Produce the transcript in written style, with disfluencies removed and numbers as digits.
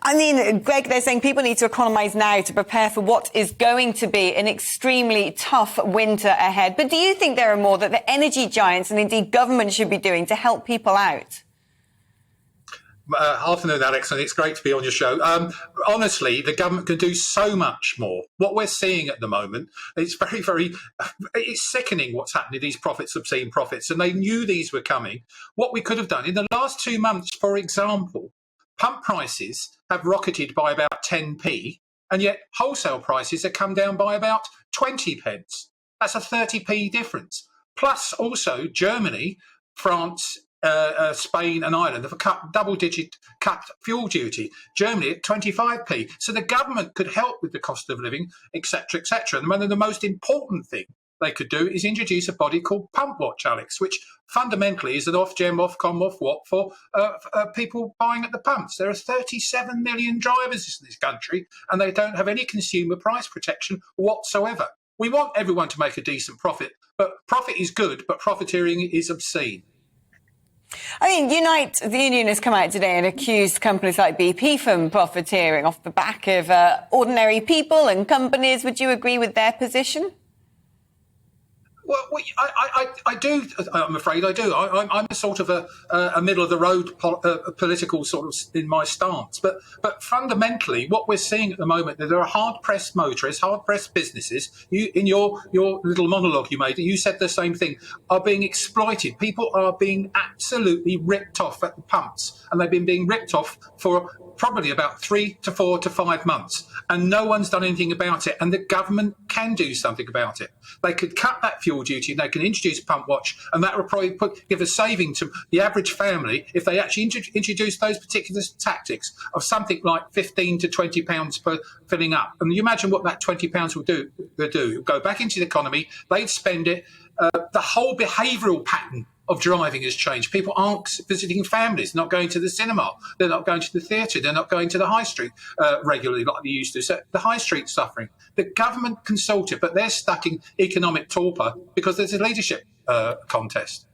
I mean, Greg, they're saying people need to economise now to prepare for what is going to be an extremely tough winter ahead. But do you think there are more that the energy giants and indeed government should be doing to help people out? Afternoon, Alex, and it's great to be on your show. Honestly, the government can do so much more. What we're seeing at the moment, it's it's sickening what's happening, these profits, obscene profits, and they knew these were coming. What we could have done in the last 2 months, for example, pump prices have rocketed by about 10p, and yet wholesale prices have come down by about 20 pence. That's a 30p difference. Plus, also, Germany, France, Spain and Ireland have cut double-digit cut fuel duty. Germany at 25p. So the government could help with the cost of living, etc., etc. And one of the most important thing they could do is introduce a body called Pump Watch, Alex, which fundamentally is an off-gem, off-com, off-what for people buying at the pumps. There are 37 million drivers in this country, and they don't have any consumer price protection whatsoever. We want everyone to make a decent profit, but profit is good, but profiteering is obscene. I mean, Unite, the union, has come out today and accused companies like BP from profiteering off the back of ordinary people and companies. Would you agree with their position? Well, I do. I'm afraid I do. I'm a sort of a middle of the road political sort of in my stance. But fundamentally, what we're seeing at the moment, that there are hard pressed motorists, hard pressed businesses. You, in your little monologue you made, you said the same thing. Are being exploited. People are being absolutely ripped off at the pumps, and they've been being ripped off for probably about 3 to 4 to 5 months, and no one's done anything about it. And the government can do something about it. They could cut that fuel duty, and they can introduce a pump watch, and that would probably give a saving to the average family if they actually introduce those particular tactics of something like 15 to 20 pounds per filling up. And you imagine what that 20 pounds will do. It'll go back into the economy. They'd spend it. The whole behavioural pattern of driving has changed. People aren't visiting families, not going to the cinema, they're not going to the theatre, they're not going to the high street regularly like they used to. So the high street's suffering. The government can sort it, but they're stuck in economic torpor because there's a leadership contest.